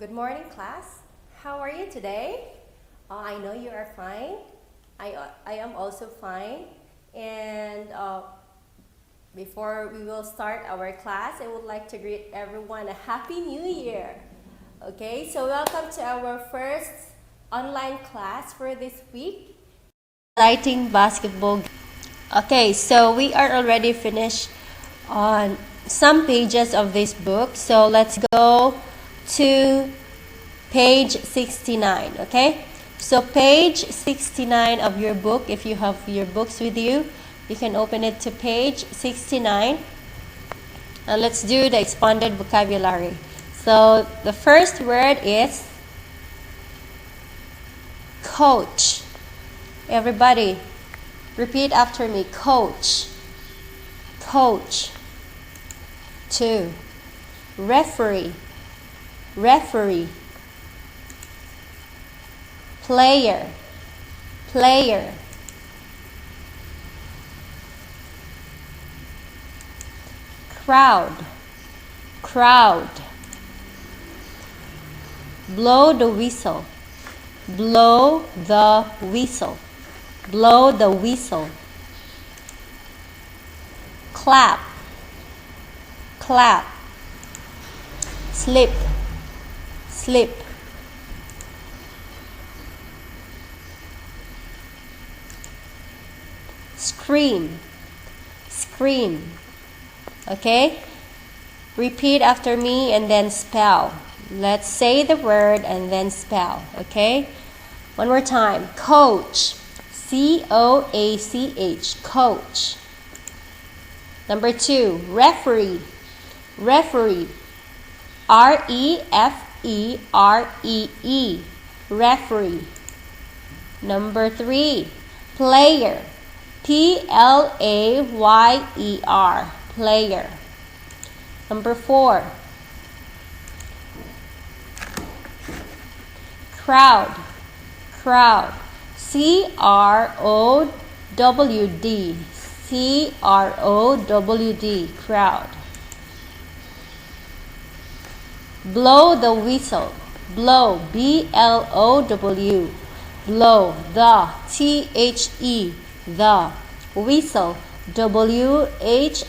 Good morning, class. How are you today? I know you are fine. I am also fine. And before we will start our class, I would like to greet everyone a Happy New Year. Okay, so welcome to our first online class for this week. Lighting basketball. Okay, so we are already finished on some pages of this book. So let's go to page 69, okay? So page 69 of your book, if you have your books with you, you can open it to page 69. And let's do the expanded vocabulary. So the first word is coach. Everybody, repeat after me. Coach. Coach. 2. Referee. Referee. Player. Player. Crowd. Crowd. Blow the whistle. Blow the whistle. Blow the whistle. Clap. Clap. Slip. Slip. Scream. Scream. Okay? Repeat after me and then spell. Let's say the word and then spell. Okay? One more time. Coach. C-O-A-C-H. Coach. Number 2. Referee. Referee. R-E-F-E-R-E-E. Referee. Number 3. Player. P-L-A-Y-E-R. Player. Number 4. Crowd. Crowd. C-R-O-W-D. C-R-O-W-D. Crowd. Blow the whistle. Blow. B-L-O-W. Blow. The. T-H-E. The. Whistle. W-H-I-S-T-L-E.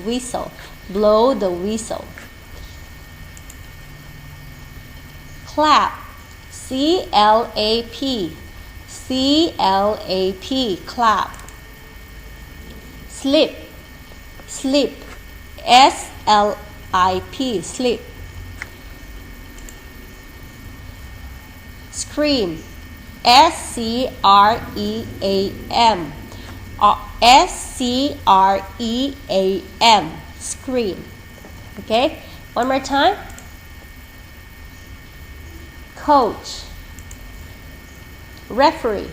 Whistle. Blow the whistle. Clap. C-L-A-P. C-L-A-P. Clap. Slip. Slip. S-L-I-P. Slip. Scream. S-C-R-E-A-M. S-C-R-E-A-M. Scream. Okay? One more time. Coach. Referee.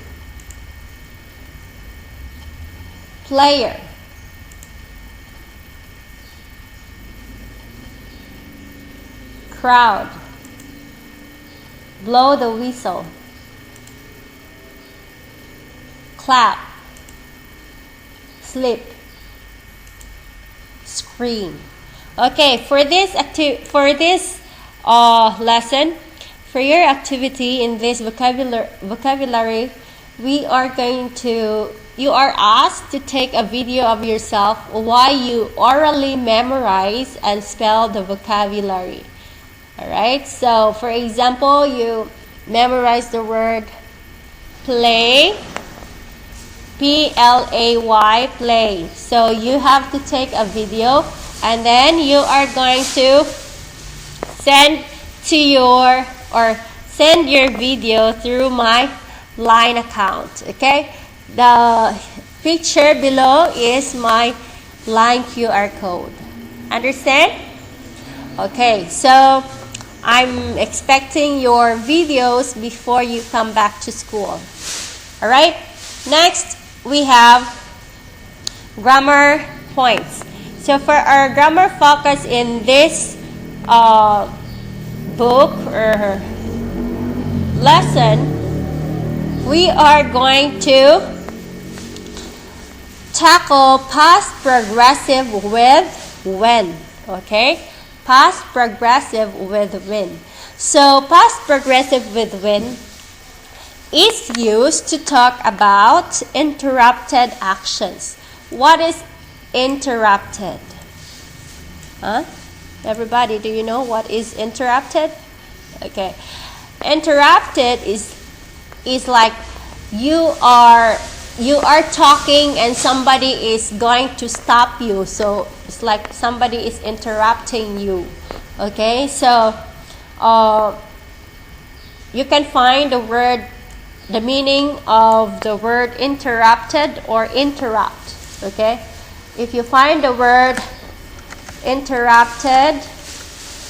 Player. Crowd. Blow the whistle. Clap. Slip. Scream. Okay, for this lesson, for your activity in this vocabulary, you are asked to take a video of yourself while you orally memorize and spell the vocabulary. Alright, so for example, you memorize the word play, P-L-A-Y, play. So you have to take a video and then you are going to send your video through my Line account. Okay, the picture below is my Line QR code. Understand? Okay, so I'm expecting your videos before you come back to school. Alright, next we have grammar points. So for our grammar focus in this book or lesson, we are going to tackle past progressive with when. Okay? past progressive with when. So past progressive with when is used to talk about interrupted actions. What is interrupted? Huh? Everybody, do you know what is interrupted? Okay. Interrupted is like you are talking and somebody is going to stop you. So it's like somebody is interrupting you. Okay? So you can find the meaning of the word interrupted or interrupt. Okay? If you find the word interrupted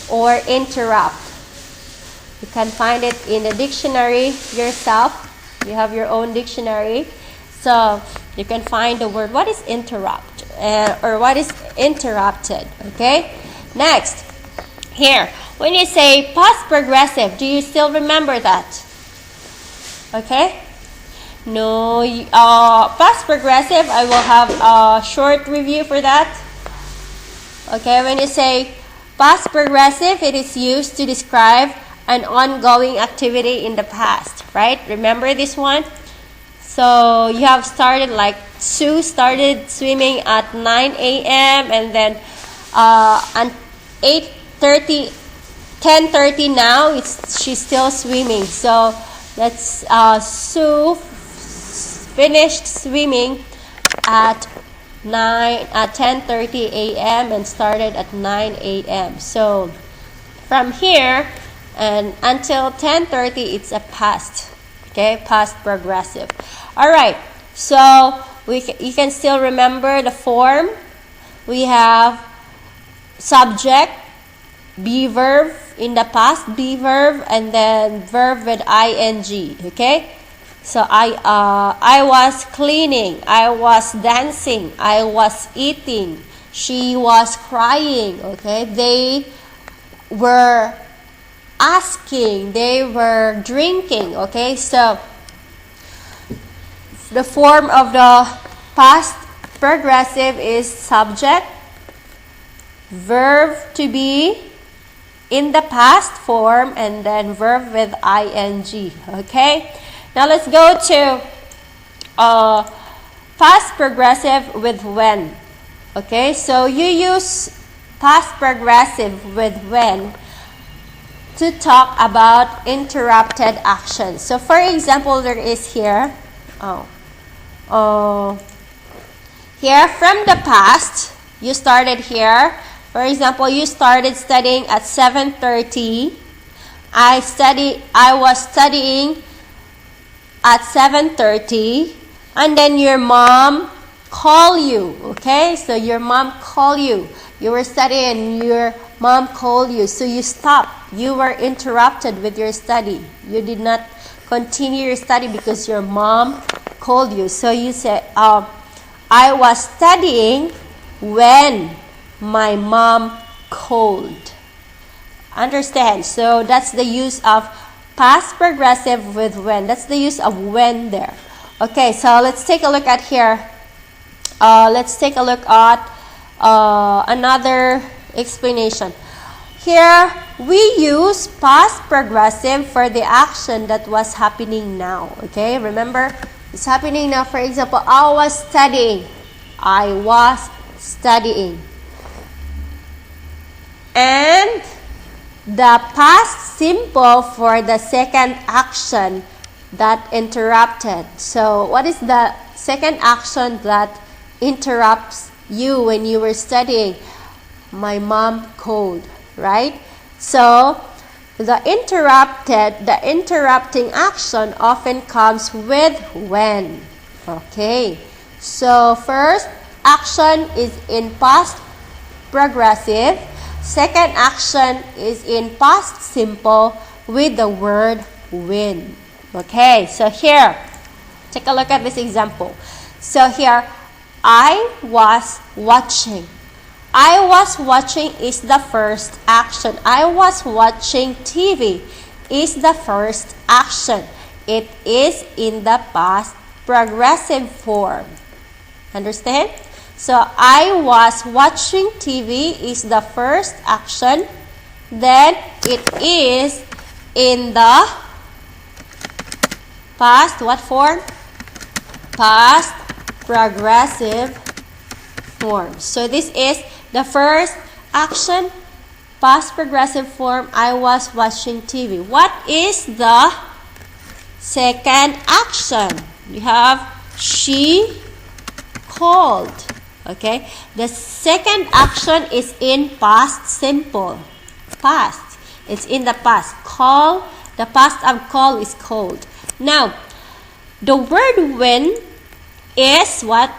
or interrupt, you can find it in the dictionary yourself. You have your own dictionary. So you can find the word, what is interrupt? Or what is interrupted? Okay? Next, here, when you say past progressive, do you still remember that? Okay? No, past progressive, I will have a short review for that. Okay, when you say past progressive, it is used to describe an ongoing activity in the past, right? Remember this one? So you have started, like Sue started swimming at 9 a.m. and then at 10:30 now, she's still swimming. So that's Sue finished swimming at 10:30 a.m. and started at 9 a.m. So from here and until 10:30, it's a past. Okay, past progressive. All right. So you can still remember the form. We have subject, be verb in the past, be verb, and then verb with ing. Okay. So I was cleaning, I was dancing, I was eating, she was crying. Okay, they were asking, they were drinking. Okay, so the form of the past progressive is subject, verb to be in the past form, and then verb with ing. Okay. Now let's go to past progressive with when. Okay, so you use past progressive with when to talk about interrupted actions. So for example, there is here, here from the past, you started here. For example, you started studying at 7:30. I was studying at 7:30, and then your mom called you. Okay, so your mom called you. You were studying and your mom called you, so you stopped. You were interrupted with your study. You did not continue your study because your mom called you. So you said, I was studying when my mom called. Understand? So that's the use of past progressive with when. That's the use of when there. Okay, so let's take a look at here. Let's take a look at another explanation. Here, we use past progressive for the action that was happening now. Okay, remember? It's happening now. For example, I was studying. I was studying. And the past simple for the second action that interrupted. So what is the second action that interrupts you when you were studying? My mom called, right? So the interrupting action often comes with when. Okay. So first action is in past progressive. Second action is in past simple with the word when. Okay, so here, take a look at this example. So here, I was watching. I was watching is the first action. I was watching TV is the first action. It is in the past progressive form. Understand? So I was watching TV is the first action. Then it is in the past, what form? Past progressive form. So this is the first action, past progressive form. I was watching TV. What is the second action? We have she called. Okay, the second action is in past simple. Past. It's in the past. Call. The past of call is called. Now, the word when is what?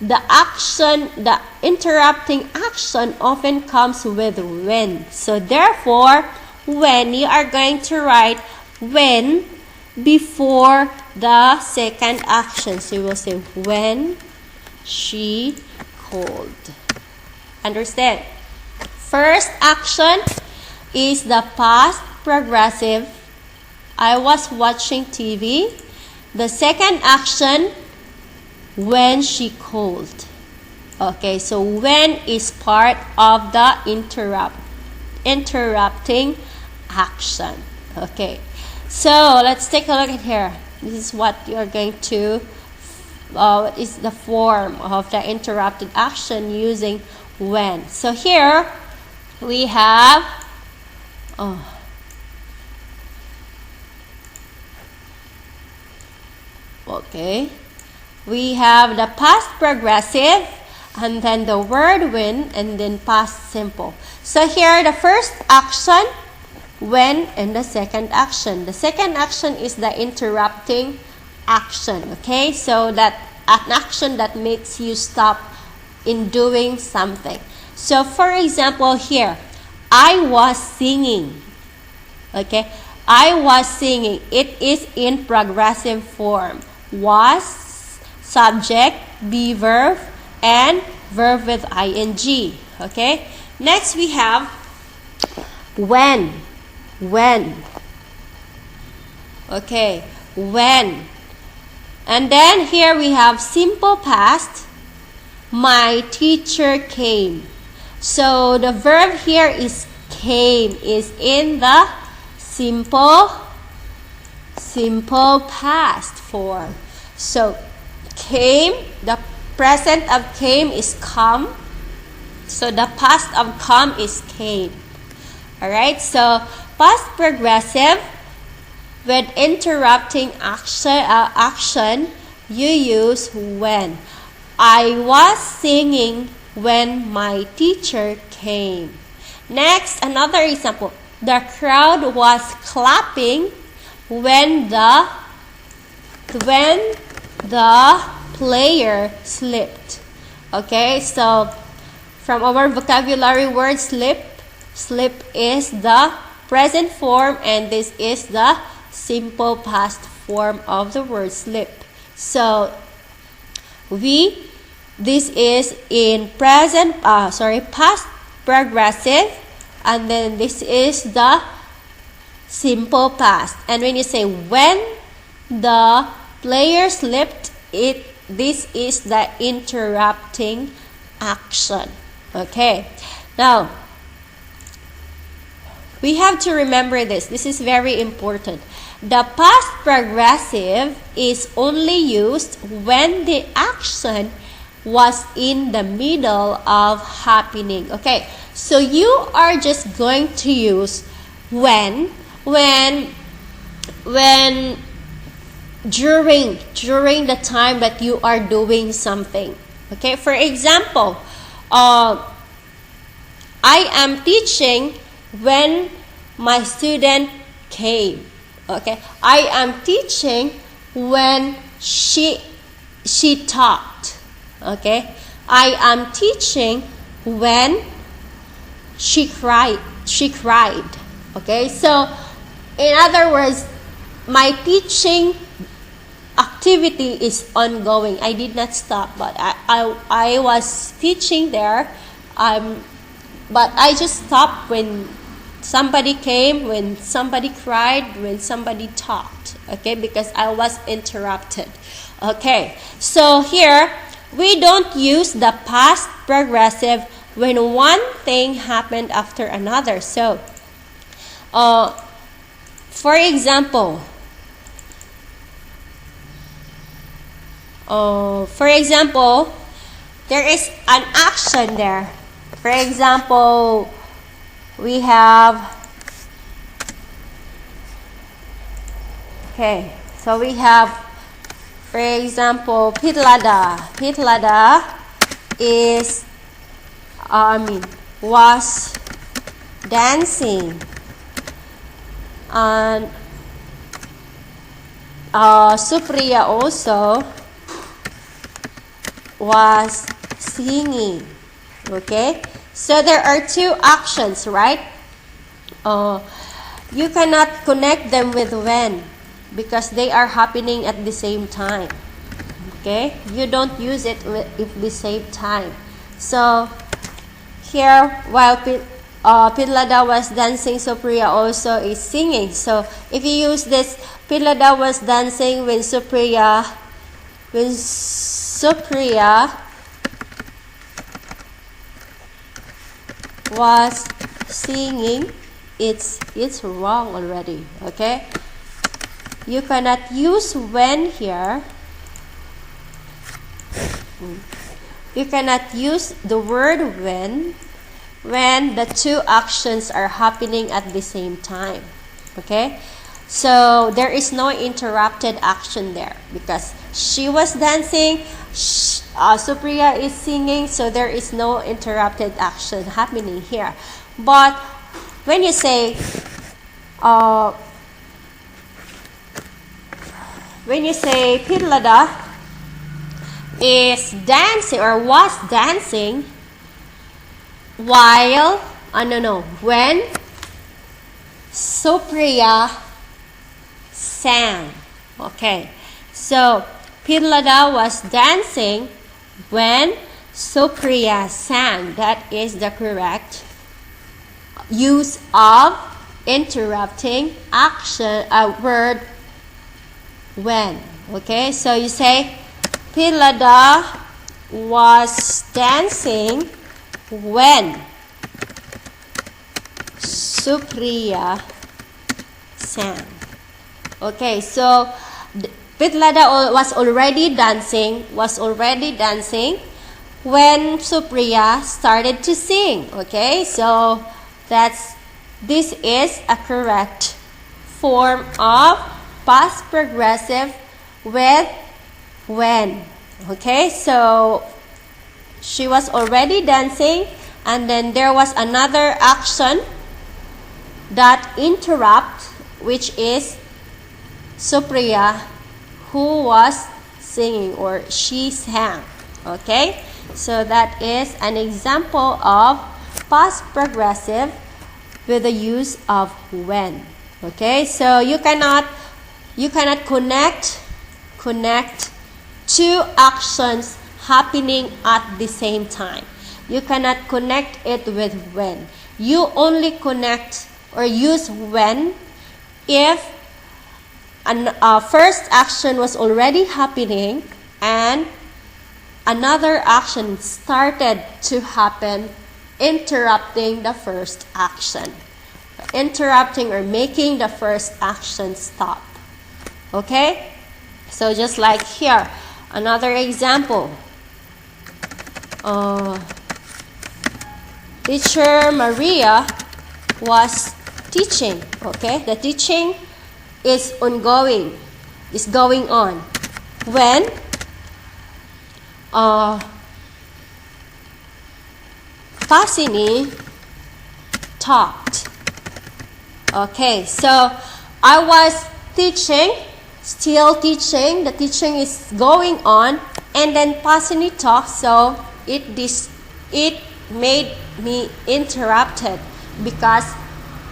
The action, the interrupting action often comes with when. So therefore, when you are going to write when before the second action. So you will say when she called. Understand? First action is the past progressive. I was watching TV. The second action, when she called. Okay, so when is part of the interrupting action. Okay, so let's take a look at here. This is what you are going to is the form of the interrupted action using when. So here we have we have the past progressive and then the word when and then past simple. So here the first action when and the second action. The second action is the interrupting action. Okay, so that an action that makes you stop in doing something. So for example here, I was singing. Okay, I was singing. It is in progressive form. Was, subject, be verb, and verb with ing. Okay, next we have when. Okay, when. And then here we have simple past. My teacher came. So the verb here is came, is in the simple past form. So came, the present of came is come. So the past of come is came. Alright, so past progressive with interrupting action, you use when. I was singing when my teacher came. Next, another example. The crowd was clapping when the player slipped. Okay, so from our vocabulary word slip is the present form and this is the simple past form of the word slip. So this is in past progressive, and then this is the simple past. And when you say when the player slipped, this is the interrupting action. Okay, now we have to remember this. This is very important. The past progressive is only used when the action was in the middle of happening. Okay, so you are just going to use when during the time that you are doing something. Okay, for example, I am teaching when my student came. Okay, I am teaching when she talked. Okay, I am teaching when she cried. Okay, so in other words, my teaching activity is ongoing. I did not stop, but I was teaching there. But I just stopped when somebody came, when somebody cried, when somebody talked. Okay, because I was interrupted. Okay, so here we don't use the past progressive when one thing happened after another. So, for example, there is an action there. For example, we have, for example, Pitlada. Pitlada is, was dancing. And Supriya also was singing. Okay? So there are two actions, right? You cannot connect them with when, because they are happening at the same time. Okay? You don't use it at the same time. So here, while Pitlada was dancing, Supriya also is singing. So if you use this, Pitlada was dancing when Supriya was singing, it's wrong already. Okay? You cannot use when here. You cannot use the word when the two actions are happening at the same time. Okay? So there is no interrupted action there because she was dancing, Supriya is singing, so there is no interrupted action happening here. But when you say Pitlada is dancing or was dancing while when Supriya sang. Okay, so Pitlada was dancing when Supriya sang. That is the correct use of interrupting action, word when. Okay, so you say Pitlada was dancing when Supriya sang. Okay, so Pitlada was already dancing when Supriya started to sing. Okay, so this is a correct form of past progressive with when. Okay, so she was already dancing and then there was another action that interrupt, which is Supriya who was singing or she sang. Okay, so that is an example of past progressive with the use of when. Okay, so you cannot connect two actions happening at the same time. You cannot connect it with when. You only connect or use when if a first action was already happening and another action started to happen, interrupting the first action. Interrupting or making the first action stop. Okay? So just like here, another example. Teacher Maria was teaching. Okay? The teaching is ongoing. Is going on. When Fasini talked. Okay, so I was teaching, still teaching, the teaching is going on, and then Pasini talked, so it made me interrupted because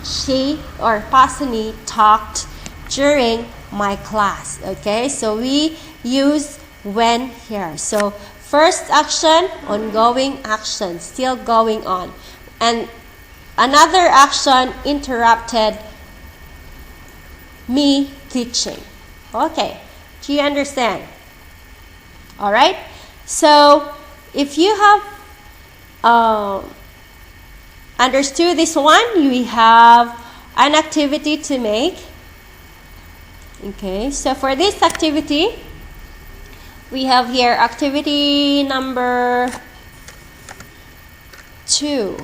she or Pasini talked during my class. Okay, so we use when here. So first action, ongoing action, still going on. And another action interrupted me teaching. Okay, do you understand? Alright, So if you have understood this one, you have an activity to make. Okay, so for this activity, we have here activity number 2.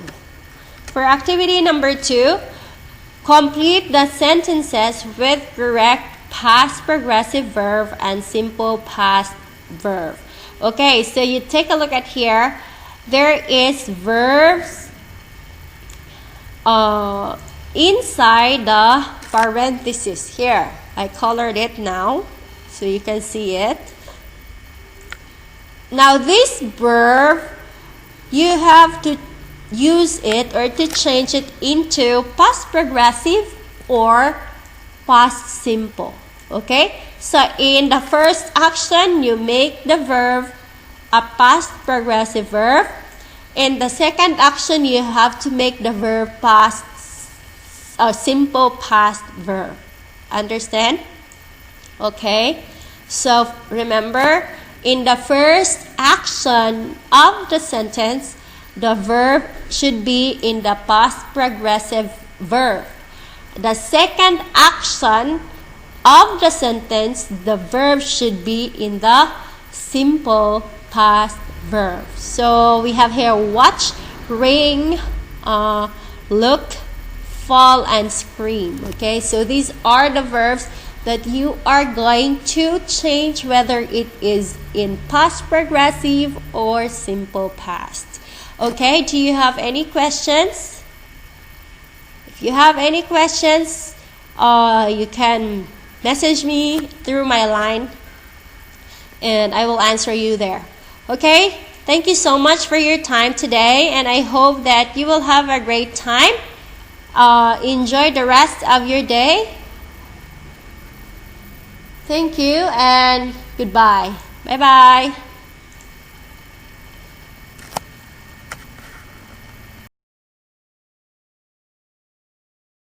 For activity number 2, complete the sentences with correct past progressive verb and simple past verb. Okay, so you take a look at here. There is verbs inside the parenthesis here. I colored it now so you can see it. Now this verb, you have to use it or to change it into past progressive or past simple. Okay, so in the first action, you make the verb a past progressive verb. In the second action, you have to make the verb past simple past verb. Understand? Okay, so remember, in the first action of the sentence, the verb should be in the past progressive verb. The second action of the sentence, the verb should be in the simple past verb. So we have here watch, ring, look, fall, and scream. Okay, so these are the verbs that you are going to change whether it is in past progressive or simple past. Okay, do you have any questions? If you have any questions, you can message me through my line and I will answer you there. Okay, thank you so much for your time today, and I hope that you will have a great time. Enjoy the rest of your day. Thank you and goodbye. Bye-bye.